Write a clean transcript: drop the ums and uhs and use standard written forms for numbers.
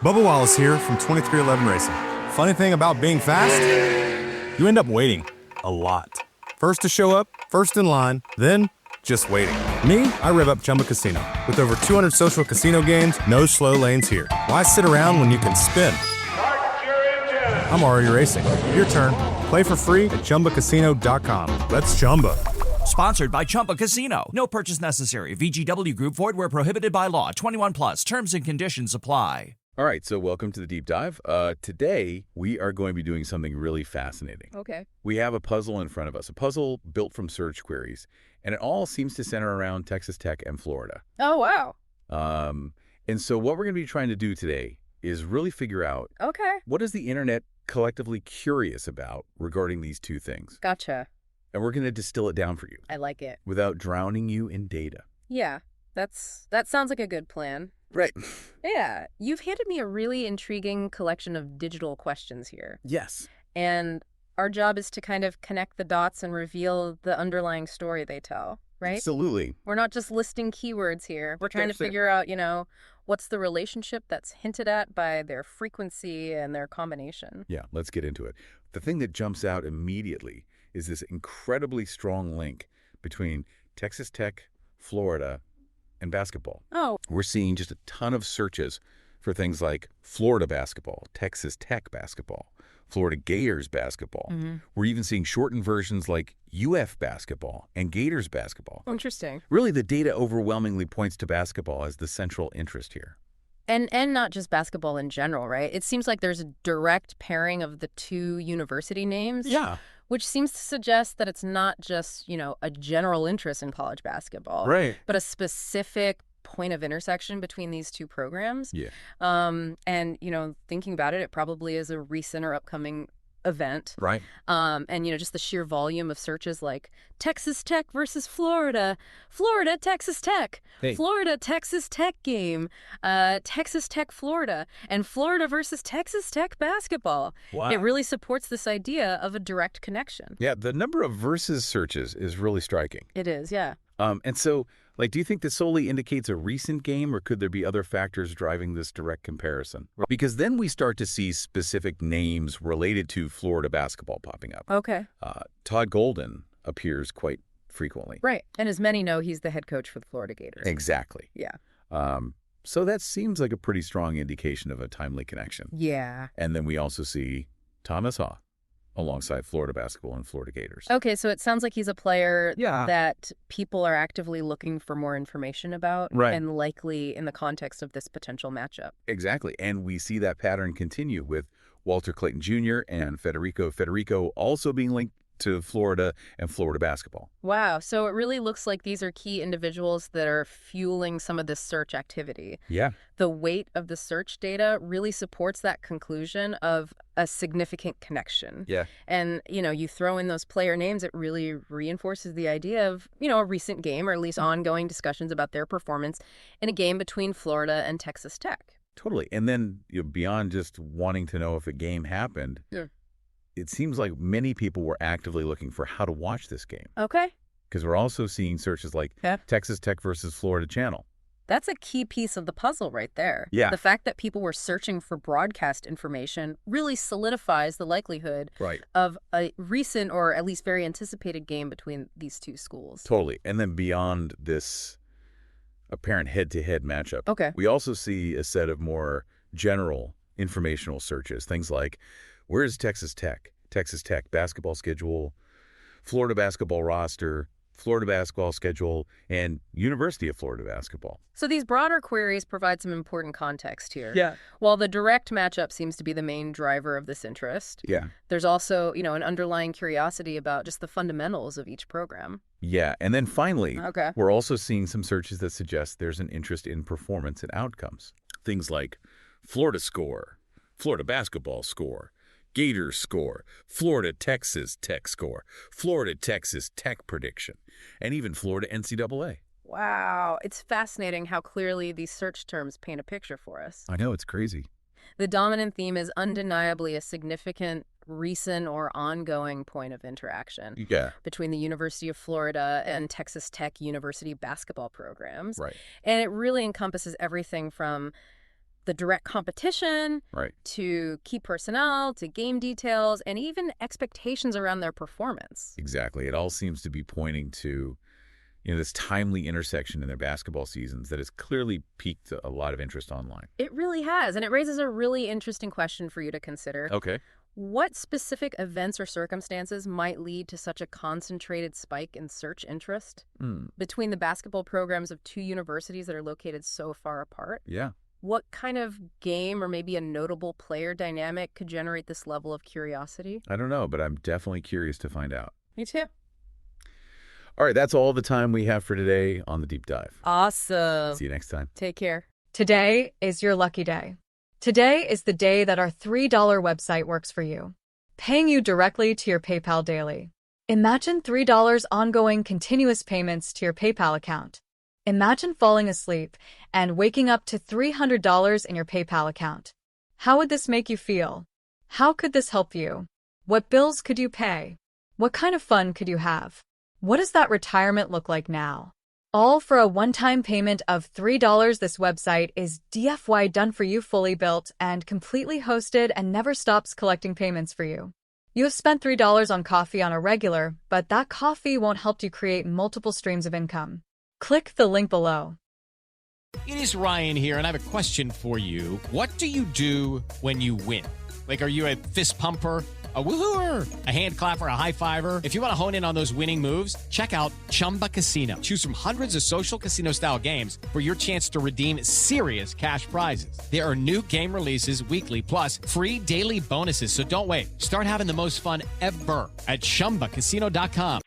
Bubba Wallace here from 2311 Racing. Funny thing about being fast, you end up waiting a lot. First to show up, first in line, then just waiting. Me, I rev up Chumba Casino. With over 200 social casino games, no slow lanes here. Why sit around when you can spin? I'm already racing. Your turn. Play for free at ChumbaCasino.com. Let's Chumba. Sponsored by Chumba Casino. No purchase necessary. VGW Group. Void where prohibited by law. 21 plus. Terms and conditions apply. All right, so welcome to the deep dive. Today, we are going to be doing something really fascinating. Okay. We have a puzzle in front of us, a puzzle built from search queries, and it all seems to center around Texas Tech and Florida. Oh, wow. And so what we're going to be trying to do today is really figure out what is the internet collectively curious about regarding these two things. Gotcha. And we're going to distill it down for you. I like it. Without drowning you in data. Yeah, that sounds like a good plan. Right. Yeah. You've handed me a really intriguing collection of digital questions here. Yes. And our job is to kind of connect the dots and reveal the underlying story they tell, right? Absolutely. We're not just listing keywords here. We're trying to figure out, what's the relationship that's hinted at by their frequency and their combination. Yeah, let's get into it. The thing that jumps out immediately is this incredibly strong link between Texas Tech, Florida, and basketball. Oh. We're seeing just a ton of searches for things like Florida basketball, Texas Tech basketball, Florida Gators basketball. Mm-hmm. We're even seeing shortened versions like UF basketball and Gators basketball. Interesting. Really, the data overwhelmingly points to basketball as the central interest here. And not just basketball in general, right? It seems like there's a direct pairing of the two university names. Yeah. Which seems to suggest that it's not just, a general interest in college basketball. Right. But a specific point of intersection between these two programs. Yeah. And, thinking about it, it probably is a recent or upcoming event. Right. And, just the sheer volume of searches like Texas Tech versus Florida, Florida, Texas Tech, Florida, Texas Tech game, Texas Tech, Florida, and Florida versus Texas Tech basketball. Wow. It really supports this idea of a direct connection. Yeah, the number of versus searches is really striking. It is, yeah. And so, do you think this solely indicates a recent game, or could there be other factors driving this direct comparison? Because then we start to see specific names related to Florida basketball popping up. Okay. Todd Golden appears quite frequently. Right. And as many know, he's the head coach for the Florida Gators. Exactly. Yeah. So that seems like a pretty strong indication of a timely connection. Yeah. And then we also see Thomas Haw alongside Florida basketball and Florida Gators. Okay, so it sounds like he's a player that people are actively looking for more information about, right, and likely in the context of this potential matchup. Exactly, and we see that pattern continue with Walter Clayton Jr. and Federico also being linked to Florida and Florida basketball. Wow, so it really looks like these are key individuals that are fueling some of this search activity. Yeah. The weight of the search data really supports that conclusion of a significant connection. Yeah. And, you throw in those player names, it really reinforces the idea of, a recent game, or at least ongoing discussions about their performance in a game between Florida and Texas Tech. Totally. And then beyond just wanting to know if a game happened, it seems like many people were actively looking for how to watch this game. Okay. Because we're also seeing searches like Texas Tech versus Florida Channel. That's a key piece of the puzzle right there. Yeah. The fact that people were searching for broadcast information really solidifies the likelihood of a recent or at least very anticipated game between these two schools. Totally. And then beyond this apparent head-to-head matchup, we also see a set of more general informational searches. Things like, where's Texas Tech? Texas Tech basketball schedule, Florida basketball roster, Florida basketball schedule, and University of Florida basketball. So these broader queries provide some important context here. Yeah. While the direct matchup seems to be the main driver of this interest, there's also, an underlying curiosity about just the fundamentals of each program. Yeah, and then finally, we're also seeing some searches that suggest there's an interest in performance and outcomes. Things like Florida score, Florida basketball score, Gators score, Florida Texas Tech score, Florida Texas Tech prediction, and even Florida NCAA. Wow, it's fascinating how clearly these search terms paint a picture for us. I know, it's crazy. The dominant theme is undeniably a significant recent or ongoing point of interaction between the University of Florida and Texas Tech University basketball programs. Right. And it really encompasses everything from the direct competition, Right. to key personnel, to game details, and even expectations around their performance. Exactly. It all seems to be pointing to, this timely intersection in their basketball seasons that has clearly piqued a lot of interest online. It really has, and it raises a really interesting question for you to consider. Okay. What specific events or circumstances might lead to such a concentrated spike in search interest between the basketball programs of two universities that are located so far apart? Yeah. What kind of game or maybe a notable player dynamic could generate this level of curiosity? I don't know, but I'm definitely curious to find out. Me too. All right, that's all the time we have for today on The Deep Dive. Awesome. See you next time. Take care. Today is your lucky day. Today is the day that our $3 website works for you, paying you directly to your PayPal daily. Imagine $3 ongoing continuous payments to your PayPal account. Imagine falling asleep and waking up to $300 in your PayPal account. How would this make you feel? How could this help you? What bills could you pay? What kind of fun could you have? What does that retirement look like now? All for a one-time payment of $3. This website is DFY done for you, fully built and completely hosted, and never stops collecting payments for you. You have spent $3 on coffee on a regular, but that coffee won't help you create multiple streams of income. Click the link below. It is Ryan here, and I have a question for you. What do you do when you win? Like, are you a fist pumper, a woohooer, a hand clapper, a high fiver? If you want to hone in on those winning moves, check out Chumba Casino. Choose from hundreds of social casino-style games for your chance to redeem serious cash prizes. There are new game releases weekly, plus free daily bonuses. So don't wait. Start having the most fun ever at ChumbaCasino.com.